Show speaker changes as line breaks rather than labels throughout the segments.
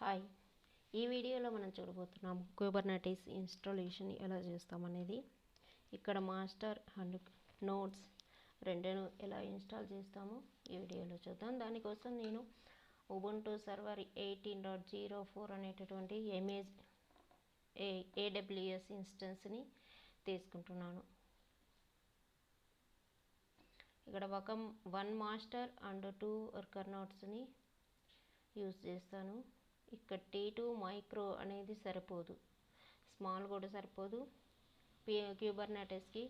Hi, ఈ వీడియోలో మనం చూడబోతున్నాం కుబర్నెటీస్ ఇన్స్టాలేషన్ ఎలా చేస్తామనేది. ఇక్కడ మాస్టర్ అండ్ నోట్స్ రెండును ఎలా ఇన్స్టాల్ చేస్తామో ఈ వీడియోలో చూద్దాం. దానికోసం నేను ఉబుంటూ సర్వర్ 18.04 అనేటటువంటి AWS ఇన్స్టెన్స్ని తీసుకుంటున్నాను. ఇక్కడ వన్ మాస్టర్ అండ్ 2 వర్కర్ నోట్స్ని యూజ్ చేస్తాను. ఇక్కడ T2 మైక్రో అనేది సరిపోదు, స్మాల్ కూడా సరిపోదు. క్యూబర్నెటీస్కి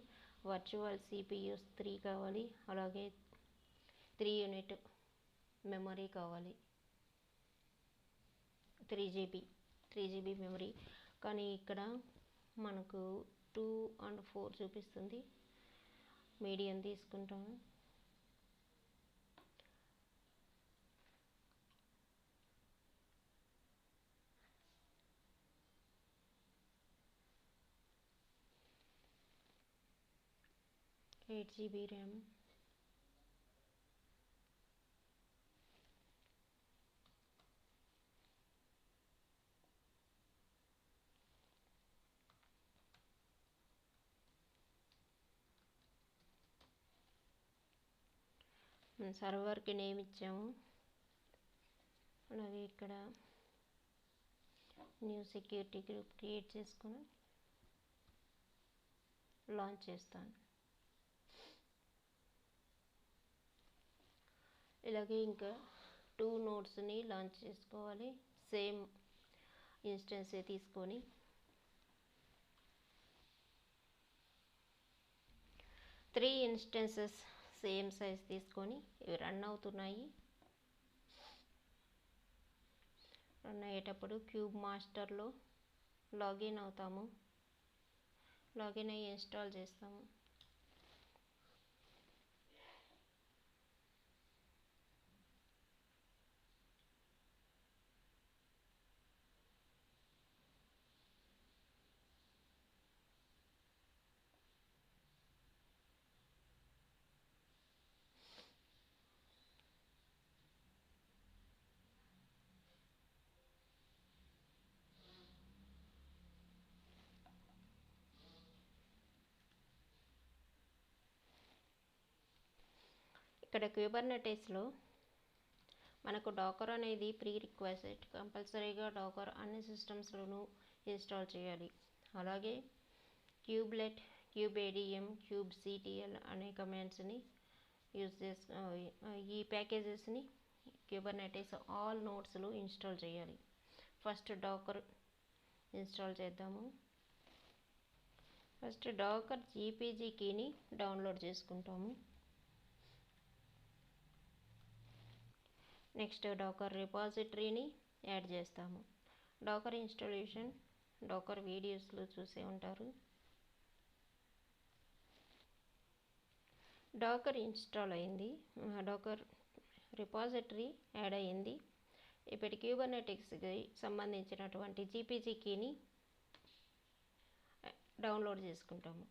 వర్చువల్ CPUs 3 కావాలి, అలాగే 3 యూనిట్ మెమరీ కావాలి, 3GB మెమరీ. కానీ ఇక్కడ మనకు 2 and 4 చూపిస్తుంది. మీడియం తీసుకుంటాము. GB RAM, సర్వర్కి నేమ్ ఇచ్చాము. అలాగే ఇక్కడ న్యూ సెక్యూరిటీ గ్రూప్ క్రియేట్ చేసుకొని లాంచ్ చేస్తాను. ఇలాగే ఇంకా 2 నోట్స్ని లాంచ్ చేసుకోవాలి. సేమ్ ఇన్స్టెన్సే తీసుకొని 3 ఇన్స్టెన్సెస్ సేమ్ సైజ్ తీసుకొని ఇవి రన్ అవుతున్నాయి. రన్ అయ్యేటప్పుడు క్యూబ్ మాస్టర్లో లాగిన్ అవుతాము. లాగిన్ అయ్యి ఇన్స్టాల్ చేస్తాము. ఇక్కడ క్యూబర్నెటీస్లో మనకు డాకర్ అనేది ప్రీ రిక్వెస్ట్. కంపల్సరీగా డాకర్ అన్ని సిస్టమ్స్లోనూ ఇన్స్టాల్ చేయాలి. అలాగే క్యూబ్లెట్, క్యూబ్ADM, kubectl అనే కమాండ్స్ని యూజ్ ఈ ప్యాకేజెస్ని క్యూబర్నెటీస్ ఆల్ నోట్స్లో ఇన్స్టాల్ చేయాలి. ఫస్ట్ డాకర్ ఇన్స్టాల్ చేద్దాము. ఫస్ట్ డాకర్ GPG కీని డౌన్లోడ్ చేసుకుంటాము. నెక్స్ట్ డాకర్ రిపాజిటరీని యాడ్ చేస్తాము. డాకర్ ఇన్స్టాలేషన్ డాకర్ వీడియోస్లో చూసే ఉంటారు. డాకర్ ఇన్స్టాల్ అయింది, డాకర్ రిపాజిటరీ యాడ్ అయ్యింది. ఇప్పుడు క్యూబర్నెటీస్కి సంబంధించినటువంటి GPG కీని డౌన్లోడ్ చేసుకుంటాము.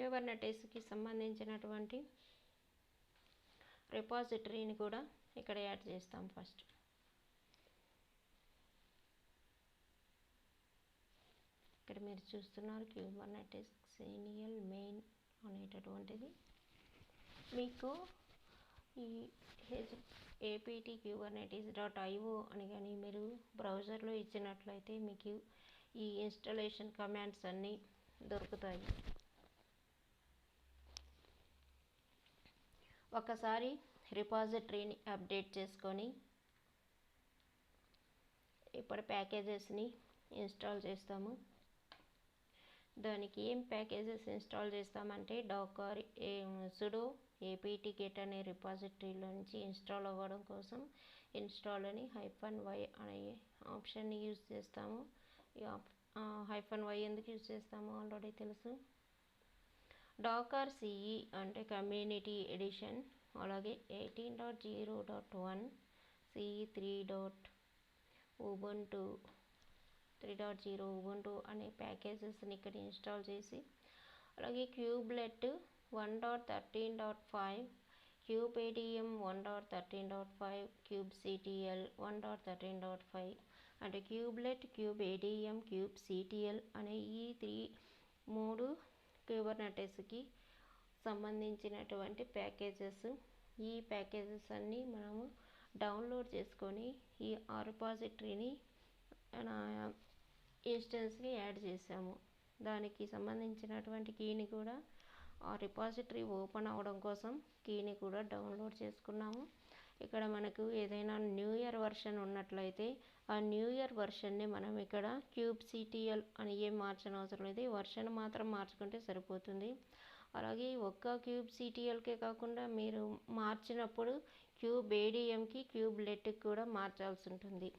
క్యూబర్నెటీస్కి సంబంధించినటువంటి రిపాజిటరీని కూడా ఇక్కడ యాడ్ చేస్తాం. ఫస్ట్ ఇక్కడ మీరు చూస్తున్నారు క్యూబర్నెటీస్ సీనియల్ మెయిన్ అనేటటువంటిది. మీకు ఈ apt-kubernetes.io అని కానీ మీరు బ్రౌజర్లో ఇచ్చినట్లయితే మీకు ఈ ఇన్స్టాలేషన్ కమాండ్స్ అన్నీ దొరుకుతాయి. ఒకసారి రిపాజిటరీని అప్డేట్ చేసుకొని ఇప్పుడు ప్యాకేజెస్ని ఇన్స్టాల్ చేస్తాము. దానికి ఏం ప్యాకేజెస్ ఇన్స్టాల్ చేస్తామంటే డాకర్ sudo apt-get అనే రిపాజిటరీలో నుంచి ఇన్స్టాల్ అవ్వడం కోసం ఇన్స్టాల్ అని -y అనే ఆప్షన్ని యూజ్ చేస్తాము. ఈ -y ఎందుకు యూజ్ చేస్తామో ఆల్రెడీ తెలుసు. డాకర్ CE అంటే కమ్యూనిటీ ఎడిషన్, అలాగే 18.0.1 CE 3.0 ఉబుంటూ అనే ప్యాకేజెస్ని ఇక్కడ ఇన్స్టాల్ చేసి, అలాగే క్యూబ్లెట్ 1.13.5 క్యూబ్ ADM 1.13.5 kubectl 1.13.5 అంటే క్యూబ్లెట్ క్యూబ్ ADM kubectl అనే ఈ మూడు క్యూబర్నెటిస్కి సంబంధించినటువంటి ప్యాకేజెస్. ఈ ప్యాకేజెస్ అన్నీ మనము డౌన్లోడ్ చేసుకొని ఆ రిపాజిటరీని ఇన్స్టెన్స్కి యాడ్ చేసాము. దానికి సంబంధించినటువంటి కీని కూడా ఆ రిపాజిటరీ ఓపెన్ అవ్వడం కోసం కీని కూడా డౌన్లోడ్ చేసుకున్నాము. ఇక్కడ మనకు ఏదైనా న్యూ ఇయర్ వర్షన్ ఉన్నట్లయితే ఆ న్యూ ఇయర్ వర్షన్ని మనం ఇక్కడ kubectl అని ఏం మార్చనవసరం లేదు, వర్షన్ మాత్రం మార్చుకుంటే సరిపోతుంది. అలాగే ఒక్క kubectlకే కాకుండా మీరు మార్చినప్పుడు క్యూబ్ ADMకి క్యూబ్లెట్కి కూడా మార్చాల్సి ఉంటుంది.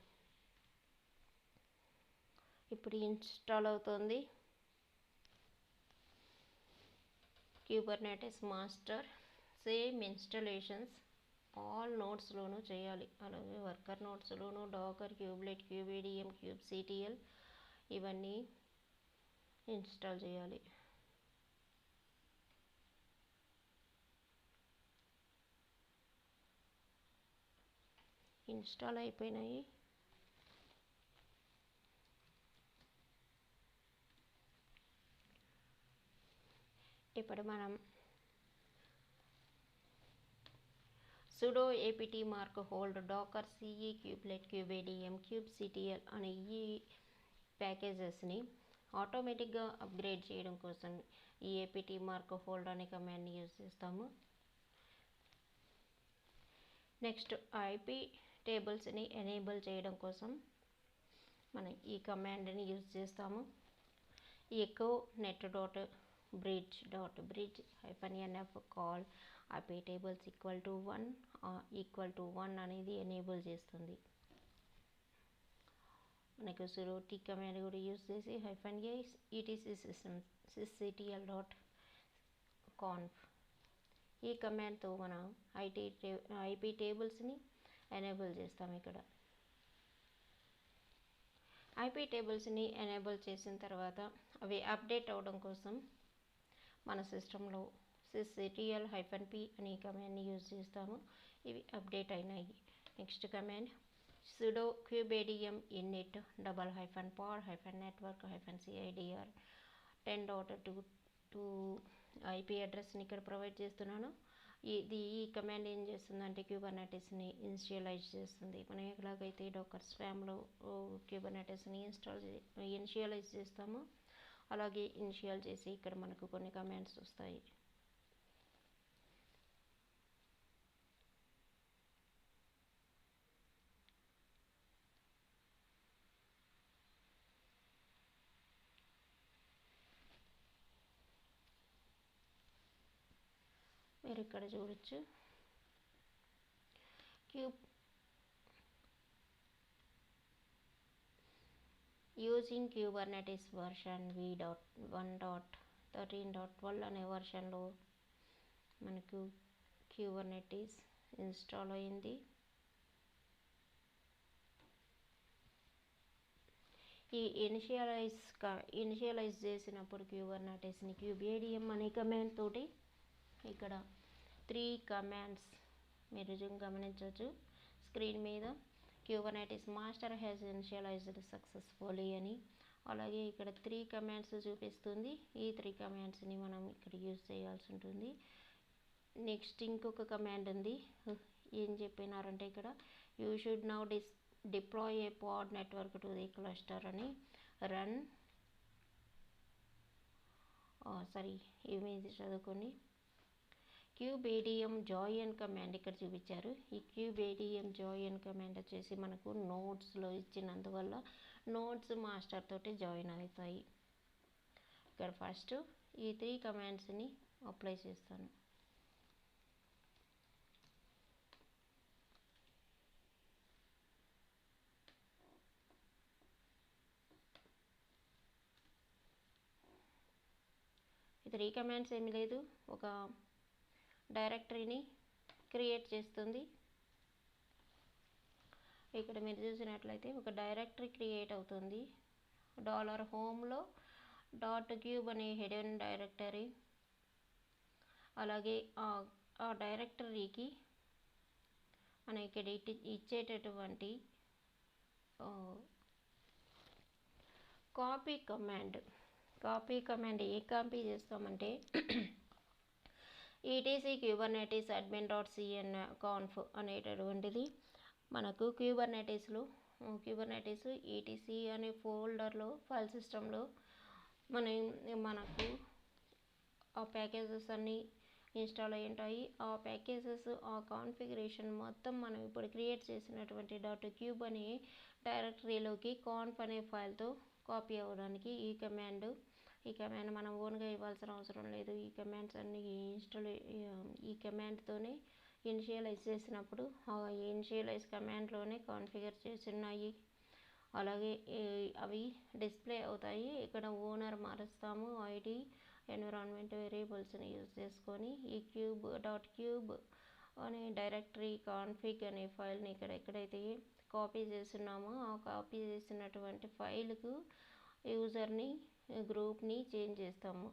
ఇప్పుడు ఇన్స్టాల్ అవుతుంది. Kubernetes master same installations all నోడ్స్లోనూ చేయాలి. అలాగే వర్కర్ నోడ్స్లోనూ Docker, kubelet, kube ADM, kubectl ఇవన్నీ ఇన్స్టాల్ చేయాలి. ఇన్స్టాల్ అయిపోయినాయి. ఇప్పుడు మనం sudo apt mark hold docker ce kubelet cube ADM kubectl అనే ఈ ప్యాకేజెస్ని ఆటోమేటిక్గా అప్గ్రేడ్ చేయడం కోసం ఈ apt mark hold అనే కమాండ్ని యూజ్ చేస్తాము. నెక్స్ట్ IP టేబుల్స్ని ఎనేబుల్ చేయడం కోసం మనం ఈ కమాండ్ని యూజ్ చేస్తాము. echo net.bridge -nf call IP tables =1 అనేది ఎనేబుల్ చేస్తుంది. మనకు sudo t కమాండ్ కూడా యూజ్ చేసి -a etc sysctl.conf ఈ కమాండ్తో మనం IP టేబుల్స్ని ఎనేబుల్ చేస్తాం. ఇక్కడ IP టేబుల్స్ని ఎనేబుల్ చేసిన తర్వాత అవి అప్డేట్ అవ్వడం కోసం మన సిస్టంలో sysctl-p అనే కమాండ్ని యూజ్ చేస్తాము. ఇవి అప్డేట్ అయినాయి. Next command sudo kubeadm init --pod -network -cdr 10.2 IP అడ్రస్ని ఇక్కడ ప్రొవైడ్ చేస్తున్నాను. ఈ కమాండ్ ఏం చేస్తుందంటే క్యూబర్నెటిస్ని ఇనిషియలైజ్ చేస్తుంది. మనం ఎలాగైతే డాకర్ స్వామ్లో క్యూబర్నెటిస్ని ఇనిషియలైజ్ చేస్తామో అలాగే ఇనిషియల్ చేసి ఇక్కడ మనకు కొన్ని కమాండ్స్ వస్తాయి. మీరు ఇక్కడ చూడొచ్చు. యూజింగ్ కుబర్నెటిస్ వర్షన్ v1.13.12 అనే వర్షన్లో మనకు కుబర్నెటిస్ ఇన్స్టాల్ అయింది. ఈ ఇనిషియలైజ్ చేసినప్పుడు కుబర్నెటిస్ని క్యూబ్ ADM అనే కమాండ్ తోటి ఇక్కడ 3 కమాండ్స్ మీరు గమనించవచ్చు స్క్రీన్ మీద. Kubernetes master has initialised successfully అని, అలాగే ఇక్కడ 3 కమాండ్స్ చూపిస్తుంది. ఈ 3 కమాండ్స్ని మనం ఇక్కడ యూజ్ చేయాల్సి ఉంటుంది. నెక్స్ట్ ఇంకొక కమాండ్ ఉంది. ఏం చెప్పినారంటే ఇక్కడ you should now deploy a pod network to the cluster అని రన్ ఇమేజ్ చదువుకొని క్యూబ్ ADM జాయిన్ కమాండ్ ఇక్కడ చూపించారు. ఈ క్యూబ్ ADM జాయిన్ కమాండ్ వచ్చేసి మనకు నోట్స్లో ఇచ్చినందువల్ల నోట్స్ మాస్టర్ తోటి జాయిన్ అవుతాయి. ఇక్కడ ఫస్ట్ ఈ 3 కమాండ్స్ని అప్లై చేస్తాను. ఈ 3 కమాండ్స్ ఏమి లేదు, ఒక డైరెక్టరీని క్రియేట్ చేస్తుంది. ఇక్కడ మీరు చూసినట్లయితే ఒక డైరెక్టరీ క్రియేట్ అవుతుంది. $homeలో .cube అనే హిడెన్ డైరెక్టరీ, అలాగే ఆ డైరెక్టరీకి మనం ఇక్కడ ఇచ్చేటటువంటి కాపీ కమాండ్ ఏ కాపీ చేస్తామంటే ETC Kubernetes admin .cn conf అనేటటువంటిది మనకు క్యూబర్నెటీస్ ఈటీసీ అనే ఫోల్డర్లో ఫైల్ సిస్టంలో మనకు ఆ ప్యాకేజెస్ అన్నీ ఇన్స్టాల్ అయి ఉంటాయి. ఆ ప్యాకేజెస్ ఆ కాన్ఫిగరేషన్ మొత్తం మనం ఇప్పుడు క్రియేట్ చేసినటువంటి .cube అనే డైరెక్టరీలోకి కాన్ఫ్ అనే ఫైల్తో కాపీ అవ్వడానికి ఈ కమాండ్ మనం ఓన్గా ఇవ్వాల్సిన అవసరం లేదు. ఈ కమాండ్స్ అన్ని ఈ కమాండ్తోనే ఇనిషియలైజ్ చేసినప్పుడు ఆ ఇనిషియలైజ్ కమాండ్లోనే కాన్ఫిగర్ చేసి ఉన్నాయి. అలాగే అవి డిస్ప్లే అవుతాయి. ఇక్కడ ఓనర్ మారుస్తాము. ఐడి ఎన్విరాన్మెంట్ వేరియబుల్స్ని యూజ్ చేసుకొని ఈ క్యూబ్ అనే డైరెక్టరీ కాన్ఫిగ్ అనే ఫైల్ని ఇక్కడ ఎక్కడైతే కాపీ చేస్తున్నామో ఆ కాపీ చేసినటువంటి ఫైల్కు యూజర్ని గ్రూప్ని చేంజ్ చేస్తాము.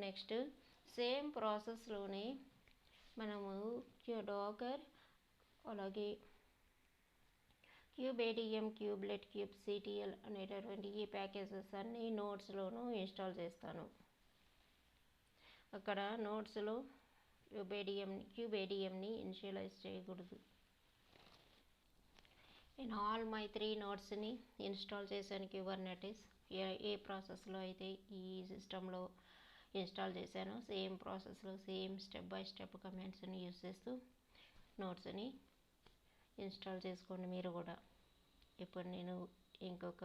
నెక్స్ట్ సేమ్ ప్రాసెస్లోనే మనము డాకర్ అలాగే క్యూబేడిఎం క్యూబ్లెట్ kubectl అనేటటువంటి ఈ ప్యాకేజెస్ అన్ని నోట్స్లోనూ ఇన్స్టాల్ చేస్తాను. అక్కడ నోట్స్లో క్యూబేడిఎంని ఇనిషియలైజ్ చేయకూడదు. నేను ఆల్ మై 3 నోట్స్ని ఇన్స్టాల్ చేశాను. క్యూబర్నెటీస్ ఏ ప్రాసెస్లో అయితే ఈ సిస్టంలో ఇన్స్టాల్ చేశానో సేమ్ ప్రాసెస్లో సేమ్ స్టెప్ బై స్టెప్ కమాండ్స్ని యూజ్ చేస్తూ నోట్స్ని ఇన్స్టాల్ చేసుకోండి మీరు కూడా. ఇప్పుడు నేను ఇంకొక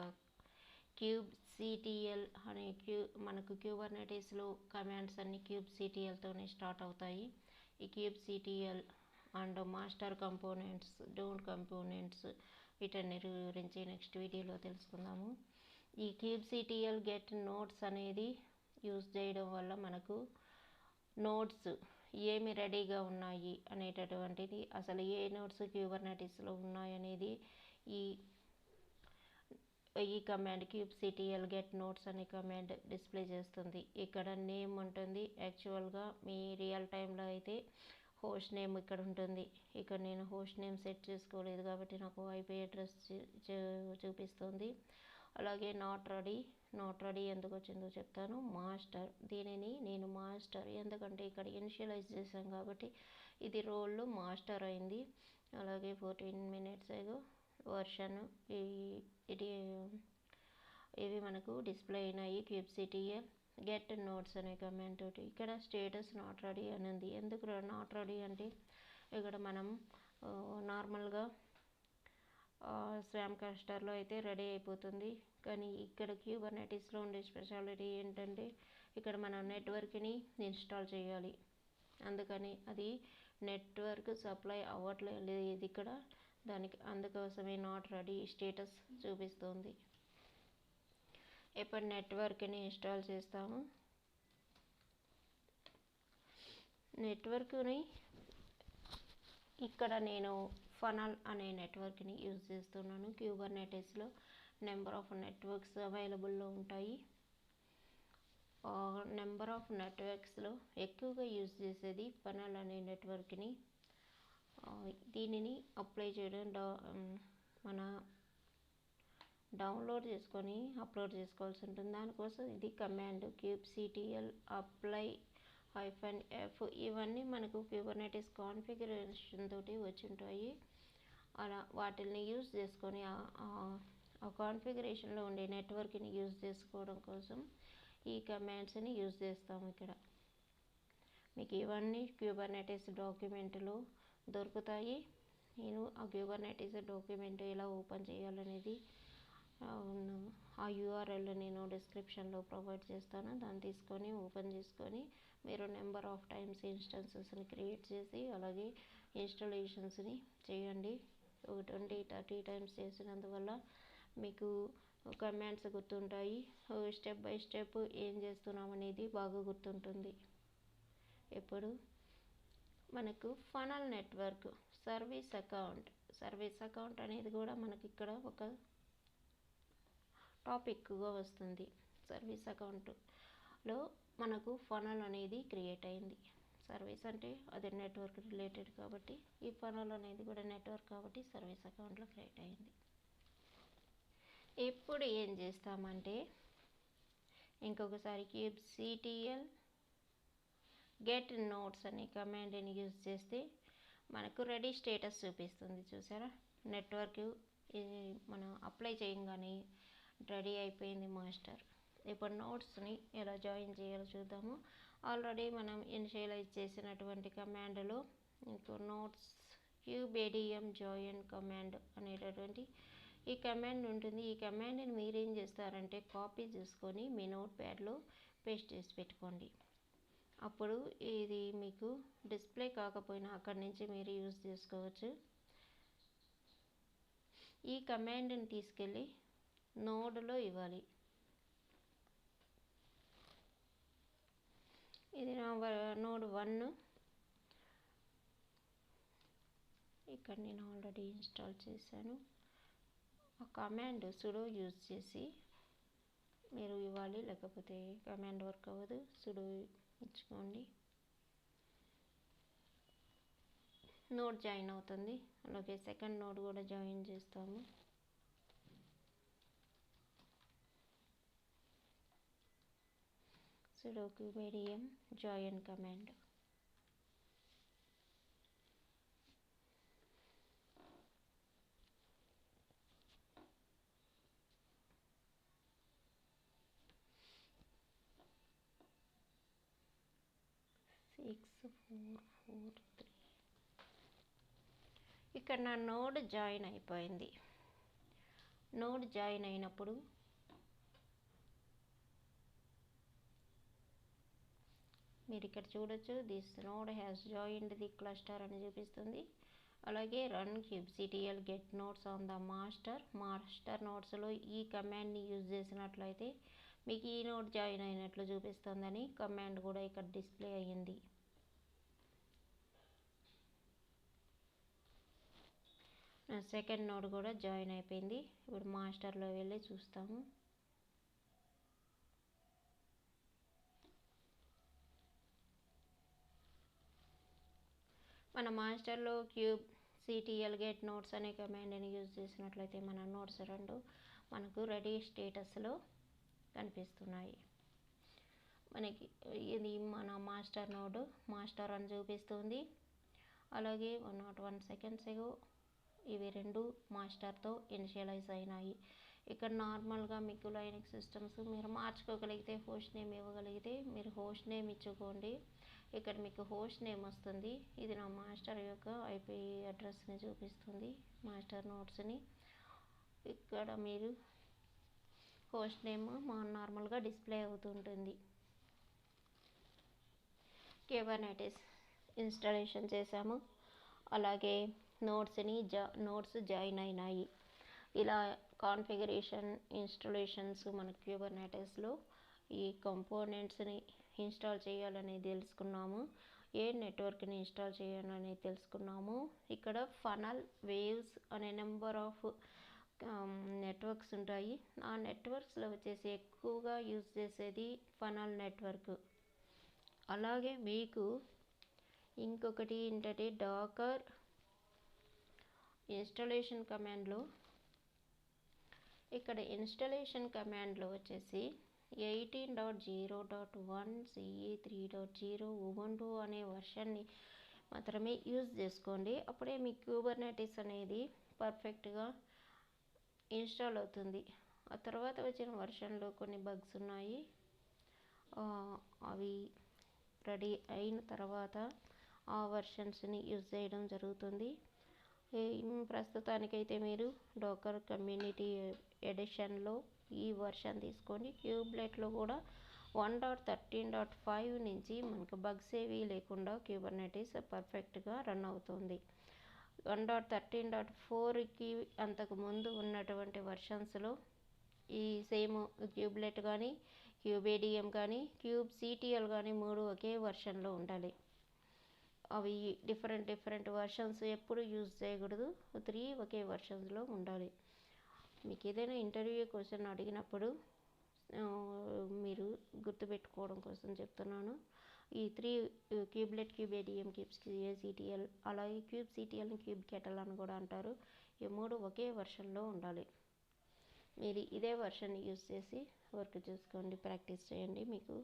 kubectl అనే మనకు క్యూబర్నెటీస్లో కమాండ్స్ అన్ని kubectlతోనే స్టార్ట్ అవుతాయి. ఈ kubectl and master components don't components వీటన్ని గురించి నెక్స్ట్ వీడియోలో తెలుసుకుందాము. ఈ kubectl గెట్ నోట్స్ అనేది యూజ్ చేయడం వల్ల మనకు నోట్స్ ఏమి రెడీగా ఉన్నాయి అనేటటువంటిది, అసలు ఏ నోట్స్ క్యూబర్నెటీస్లో ఉన్నాయనేది ఈ కమాండ్ kubectl గెట్ నోట్స్ అనే కమాండ్ డిస్ప్లే చేస్తుంది. ఇక్కడ నేమ్ ఉంటుంది. యాక్చువల్గా మీ రియల్ టైంలో అయితే హోస్ట్ నేమ్ ఇక్కడ ఉంటుంది. ఇక్కడ నేను హోస్ట్ నేమ్ సెట్ చేసుకోలేదు కాబట్టి నాకు ఐపీ అడ్రస్ చూపిస్తుంది. అలాగే నాట్ రెడీ ఎందుకు వచ్చిందో చెప్తాను. మాస్టర్, దీనిని నేను మాస్టర్ ఎందుకంటే ఇక్కడ ఇనిషియలైజ్ చేశాం కాబట్టి ఇది రోల్ మాస్టర్ అయింది. అలాగే 14 minutes ago వర్షన్ ఇవి మనకు డిస్ప్లే అయినాయి. kubectl గెట్ నోట్స్ అనే కమాండ్ తోటి. ఇక్కడ స్టేటస్ నాట్ రెడీ అని ఉంది. ఎందుకు నాట్ రెడీ అంటే ఇక్కడ మనం నార్మల్గా స్వామ్ కాస్టర్లో అయితే రెడీ అయిపోతుంది. కానీ ఇక్కడ క్యూబర్నెటీస్లో ఉండే స్పెషాలిటీ ఏంటంటే ఇక్కడ మనం నెట్వర్క్ని ఇన్స్టాల్ చేయాలి. అందుకని అది నెట్వర్క్ సప్లై అవ్వట్లేదు ఇక్కడ, అందుకోసమే నాట్ రెడీ స్టేటస్ చూపిస్తుంది. ఇప్పుడు నెట్వర్క్ని ఇన్స్టాల్ చేస్తాము. నెట్వర్క్ని ఇక్కడ నేను ఫనల్ అనే నెట్వర్క్ని యూజ్ చేస్తున్నాను. క్యూబర్నెటీస్లో నెంబర్ ఆఫ్ నెట్వర్క్స్ అవైలబుల్లో ఉంటాయి. నెంబర్ ఆఫ్ నెట్వర్క్స్లో ఎక్కువగా యూజ్ చేసేది ఫనల్ అనే నెట్వర్క్ని. దీనిని అప్లై చేయడం మన డౌన్లోడ్ చేసుకొని అప్లోడ్ చేసుకోవాల్సి ఉంటుంది. దానికోసం ఇది కమాండ్ kubectl అప్లై -f ఇవన్నీ మనకు క్యూబర్నెటీస్ కాన్ఫిగరేషన్ తోటి వచ్చి ఉంటాయి. అలా వాటిని యూజ్ చేసుకొని ఆ కాన్ఫిగరేషన్లో ఉండే నెట్వర్క్ని యూజ్ చేసుకోవడం కోసం ఈ కమాండ్స్ని యూజ్ చేస్తాము. ఇక్కడ మీకు ఇవన్నీ క్యూబర్నెటీస్ డాక్యుమెంట్లో దొరుకుతాయి. నేను ఆ క్యూబర్నెటీస్ డాక్యుమెంట్ ఎలా ఓపెన్ చేయాలనేది ఆ URL నేను డిస్క్రిప్షన్లో ప్రొవైడ్ చేస్తాను. దాన్ని తీసుకొని ఓపెన్ చేసుకొని మీరు నెంబర్ ఆఫ్ టైమ్స్ ఇన్స్టెన్సెస్ని క్రియేట్ చేసి అలాగే ఇన్స్టాలేషన్స్ని చేయండి. 20-30 టైమ్స్ చేసినందువల్ల మీకు కమాండ్స్ గుర్తుంటాయి. స్టెప్ బై స్టెప్ ఏం చేస్తున్నాం అనేది బాగా గుర్తుంటుంది. ఇప్పుడు మనకు ఫనల్ నెట్వర్క్ సర్వీస్ అకౌంట్ అనేది కూడా మనకి ఇక్కడ ఒక టాపిక్గా వస్తుంది. సర్వీస్ అకౌంట్లో మనకు ఫనల్ అనేది క్రియేట్ అయింది. సర్వీస్ అంటే అది నెట్వర్క్ రిలేటెడ్ కాబట్టి ఈ ఫనల్ అనేది కూడా నెట్వర్క్ కాబట్టి సర్వీస్ అకౌంట్లో క్రియేట్ అయింది. ఇప్పుడు ఏం చేస్తామంటే ఇంకొకసారి kubectl గెట్ నోట్స్ అనే కమాండ్ని యూజ్ చేస్తే మనకు రెడీ స్టేటస్ చూపిస్తుంది. చూసారా, నెట్వర్క్ ఇది మనం అప్లై చేయగానే రెడీ అయిపోయింది మాస్టర్. ఇప్పుడు నోట్స్ని ఎలా జాయిన్ చేయాలో చూద్దాము. ఆల్రెడీ మనం ఇనిషియలైజ్ చేసినటువంటి కమాండ్లో ఇంకో నోట్స్ kubadm జాయిన్ కమాండ్ అనేటటువంటి ఈ కమాండ్ ఉంటుంది. ఈ కమాండ్ని మీరేం చేస్తారంటే కాపీ చేసుకొని మీ నోట్ ప్యాడ్లో పేస్ట్ చేసి పెట్టుకోండి. అప్పుడు ఇది మీకు డిస్ప్లే కాకపోయినా అక్కడి నుంచి మీరు యూజ్ చేసుకోవచ్చు. ఈ కమాండ్ని తీసుకెళ్ళి నోడ్లో ఇవ్వాలి. ఇది నా నోడ్ 1. ఇక్కడ నేను ఆల్రెడీ ఇన్స్టాల్ చేశాను. ఆ కమాండ్ సుడో యూజ్ చేసి మీరు ఇవ్వాలి, లేకపోతే కమాండ్ వర్క్ అవ్వదు. సుడో ఇచ్చుకోండి. నోడ్ జాయిన్ అవుతుంది. అలాగే సెకండ్ నోడ్ కూడా జాయిన్ చేస్తాము. Sudo kubadm join command. ఇక్కడ నా నోడ్ జాయిన్ అయిపోయింది. నోడ్ జాయిన్ అయినప్పుడు మీరు ఇక్కడ చూడొచ్చు, this node has joined the cluster అని చూపిస్తుంది. అలాగే run kubectl get nodes on the master నోట్స్లో ఈ కమాండ్ని యూజ్ చేసినట్లయితే మీకు ఈ నోడ్ జాయిన్ అయినట్లు చూపిస్తుందని కమాండ్ కూడా ఇక్కడ డిస్ప్లే అయ్యింది. సెకండ్ నోడ్ కూడా జాయిన్ అయిపోయింది. ఇప్పుడు మాస్టర్లో వెళ్ళి చూస్తాము. మన మాస్టర్లో kubectl గెట్ నోట్స్ అనే కమాండ్ని యూజ్ చేసినట్లయితే మన నోట్స్ రెండు మనకు రెడీ స్టేటస్లో కనిపిస్తున్నాయి. మనకి ఇది మన మాస్టర్ నోడ్ మాస్టర్ అని చూపిస్తుంది. అలాగే 101 seconds ago ఇవి రెండు మాస్టర్తో ఇనిషియలైజ్ అయినాయి. ఇక్కడ నార్మల్గా మీకు లైనక్స్ సిస్టమ్స్ మీరు మార్చుకోగలిగితే హోస్ట్ నేమ్ ఇవ్వగలిగితే మీరు హోస్ట్ నేమ్ ఇచ్చుకోండి. ఇక్కడ మీకు హోస్ట్ నేమ్ వస్తుంది. ఇది నా మాస్టర్ యొక్క ఐపీ అడ్రస్ని చూపిస్తుంది, మాస్టర్ నోట్స్ని. ఇక్కడ మీరు హోస్ట్ నేమ్ నార్మల్గా డిస్ప్లే అవుతుంటుంది. kubernetes ఇన్స్టాలేషన్ చేసాము. అలాగే నోట్స్ జాయిన్ అయినాయి. ఇలా కాన్ఫిగరేషన్ ఇన్స్టాలేషన్స్ మన kubernetesలో ఈ కంపోనెంట్స్ని ఇన్స్టాల్ చేయాలని తెలుసుకున్నాము. ఏ నెట్వర్క్ని ఇన్స్టాల్ చేయాలని తెలుసుకున్నాము. ఇక్కడ ఫనల్ వేవ్స్ అనే నెంబర్ ఆఫ్ నెట్వర్క్స్ ఉంటాయి. ఆ నెట్వర్క్స్లో వచ్చేసి ఎక్కువగా యూజ్ చేసేది ఫనల్ నెట్వర్క్. అలాగే మీకు ఇంకొకటి ఏంటంటే డాకర్ ఇన్స్టాలేషన్ కమాండ్లో ఇక్కడ ఇన్స్టాలేషన్ కమాండ్లో వచ్చేసి 18.0.1 CE 3.0 ఉబుంటు అనే వర్షన్ని మాత్రమే యూజ్ చేసుకోండి. అప్పుడే మీ kubernetes అనేది పర్ఫెక్ట్గా ఇన్స్టాల్ అవుతుంది. ఆ తర్వాత వచ్చిన వర్షన్లో కొన్ని బగ్స్ ఉన్నాయి. అవి రెడీ అయిన తర్వాత ఆ వర్షన్స్ని యూజ్ చేయడం జరుగుతుంది. ప్రస్తుతానికైతే మీరు డోకర్ కమ్యూనిటీ ఎడిషన్లో ఈ వర్షన్ తీసుకోండి. క్యూబ్లెట్లో కూడా 1.13.5 నుంచి మనకు బగ్స్ ఏవి లేకుండా kubernetes పర్ఫెక్ట్గా రన్ అవుతుంది. 1.13.4కి అంతకుముందు ఉన్నటువంటి వర్షన్స్లో ఈ సేమ్ క్యూబ్లెట్ కానీ kubadm కానీ kubectl కానీ మూడు ఒకే వర్షన్లో ఉండాలి. అవి డిఫరెంట్ వర్షన్స్ ఎప్పుడు యూజ్ చేయకూడదు. 3 ఒకే వర్షన్స్లో ఉండాలి. మీకు ఏదైనా ఇంటర్వ్యూ క్వశ్చన్ అడిగినప్పుడు మీరు గుర్తుపెట్టుకోవడం కోసం చెప్తున్నాను. ఈ 3 cubelet, cube ATM, cube CTL, అలాగే క్యూబ్ సిటిఎల్ని క్యూబ్ కెటల్ అని కూడా అంటారు. ఈ 3 ఒకే వర్షన్లో ఉండాలి. మీరు ఇదే వర్షన్ యూస్ చేసి వర్క్ చేసుకోండి, ప్రాక్టీస్ చేయండి. మీకు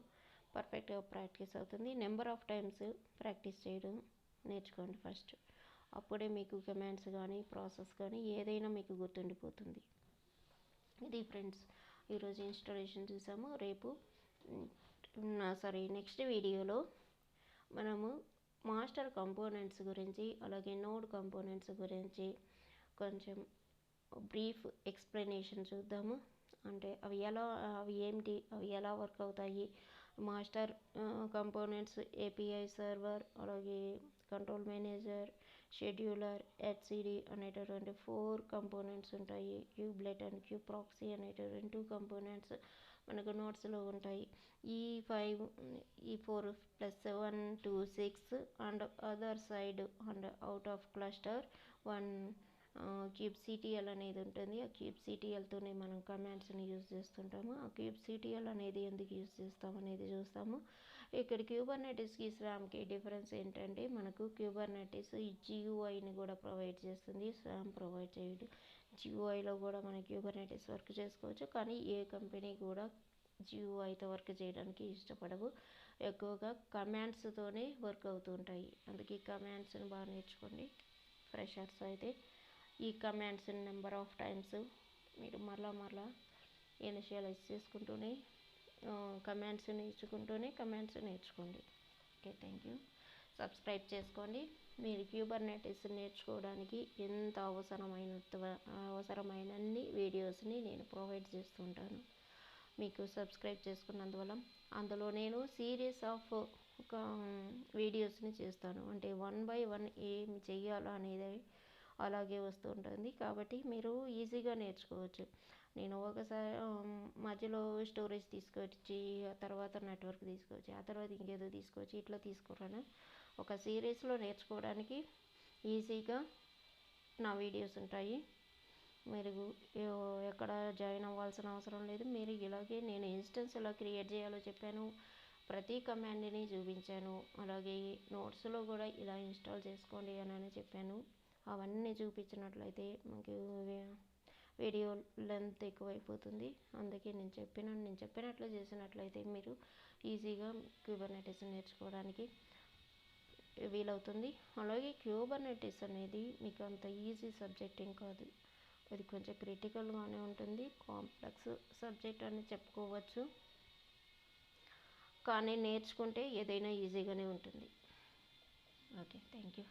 పర్ఫెక్ట్గా ప్రాక్టీస్ అవుతుంది. నెంబర్ ఆఫ్ టైమ్స్ ప్రాక్టీస్ చేయడం నేర్చుకోండి ఫస్ట్. అప్పుడే మీకు కమాండ్స్ కానీ ప్రాసెస్ కానీ ఏదైనా మీకు గుర్తుండిపోతుంది. ఇది ఫ్రెండ్స్ ఈరోజు ఇన్స్టాలేషన్ చూసాము. రేపు నెక్స్ట్ వీడియోలో మనము మాస్టర్ కంపోనెంట్స్ గురించి, అలాగే నోడ్ కంపోనెంట్స్ గురించి కొంచెం బ్రీఫ్ ఎక్స్ప్లెనేషన్ చూద్దాము. అంటే అవి ఏంటి, అవి ఎలా వర్క్ అవుతాయి, మాస్టర్ కంపోనెంట్స్, ఏపీఐ సర్వర్, అలాగే కంట్రోల్ మేనేజర్, షెడ్యూలర్, హెచ్సిడి అనేటటువంటి 4 కంపోనెంట్స్ ఉంటాయి. క్యూబ్లెట్ అండ్ క్యూబ్ ప్రాక్సీ అనేటటువంటి 2 కంపోనెంట్స్ మనకు నోట్స్లో ఉంటాయి. ఈ 4 + 1 2 6 and other side and out of cluster 1 cube CTL అనేది ఉంటుంది. ఆ క్యూబ్ సిటిఎల్తోనే మనం కమాండ్స్ని యూజ్ చేస్తుంటాము. ఆ క్యూబ్ సిటిఎల్ అనేది ఎందుకు యూజ్ చేస్తాం అనేది చూస్తాము. ఇక్కడ క్యూబర్నెటిస్కి స్వామ్కి డిఫరెన్స్ ఏంటంటే, మనకు క్యూబర్నెటిస్ ఈ జియూఐని కూడా ప్రొవైడ్ చేస్తుంది, స్వామ్ ప్రొవైడ్ చేయదు. జియూఐలో కూడా మన క్యూబర్నెటిస్ వర్క్ చేసుకోవచ్చు, కానీ ఏ కంపెనీ కూడా జియూఐతో వర్క్ చేయడానికి ఇష్టపడవు. ఎక్కువగా కమాండ్స్తోనే వర్క్ అవుతూ ఉంటాయి. అందుకే కమాండ్స్ని బాగా నేర్చుకోండి ఫ్రెషర్స్ అయితే. ఈ కమాండ్స్ నెంబర్ ఆఫ్ టైమ్స్ మీరు మరలా ఇనిషియలైజ్ చేసుకుంటూనే కమాండ్స్ నేర్చుకోండి. Okay, thank you. సబ్స్క్రైబ్ చేసుకోండి. మీరు క్యూబర్నెటిస్ నేర్చుకోవడానికి ఎంత అవసరమైనన్ని వీడియోస్ని నేను ప్రొవైడ్ చేస్తుంటాను. మీకు సబ్స్క్రైబ్ చేసుకున్నందువల్ల అందులో నేను సిరీస్ ఆఫ్ ఒక వీడియోస్ని చేస్తాను. అంటే 1 by 1 ఏం చెయ్యాలో అనేది అలాగే వస్తూ ఉంటుంది. కాబట్టి మీరు ఈజీగా నేర్చుకోవచ్చు. నేను ఒకసారి మధ్యలో స్టోరేజ్ తీసుకొచ్చి, ఆ తర్వాత నెట్వర్క్ తీసుకొచ్చి, ఆ తర్వాత ఇంకేదో తీసుకొచ్చి ఇట్లా తీసుకురాను. ఒక సిరీస్లో నేర్చుకోవడానికి ఈజీగా నా వీడియోస్ ఉంటాయి. మీరు ఎక్కడ జాయిన్ అవ్వాల్సిన అవసరం లేదు. మీరు ఇలాగే నేను ఇన్స్టెన్స్ ఎలా క్రియేట్ చేయాలో చెప్పాను, ప్రతి కమాండ్ని చూపించాను. అలాగే నోట్స్లో కూడా ఇలా ఇన్స్టాల్ చేసుకోండి అని చెప్పాను. అవన్నీ చూపించినట్లయితే మనకి వీడియో లెంత్ ఎక్కువైపోతుంది. అందుకే నేను చెప్పినట్లు చేసినట్లయితే మీరు ఈజీగా క్యూబర్నెటిస్ నేర్చుకోవడానికి వీలవుతుంది. అలాగే క్యూబర్నెటిస్ అనేది మీకు అంత ఈజీ సబ్జెక్ట్ ఏం కాదు. అది కొంచెం క్రిటికల్గానే ఉంటుంది, కాంప్లెక్స్ సబ్జెక్ట్ అని చెప్పుకోవచ్చు. కానీ నేర్చుకుంటే ఏదైనా ఈజీగానే ఉంటుంది. Okay, thank you.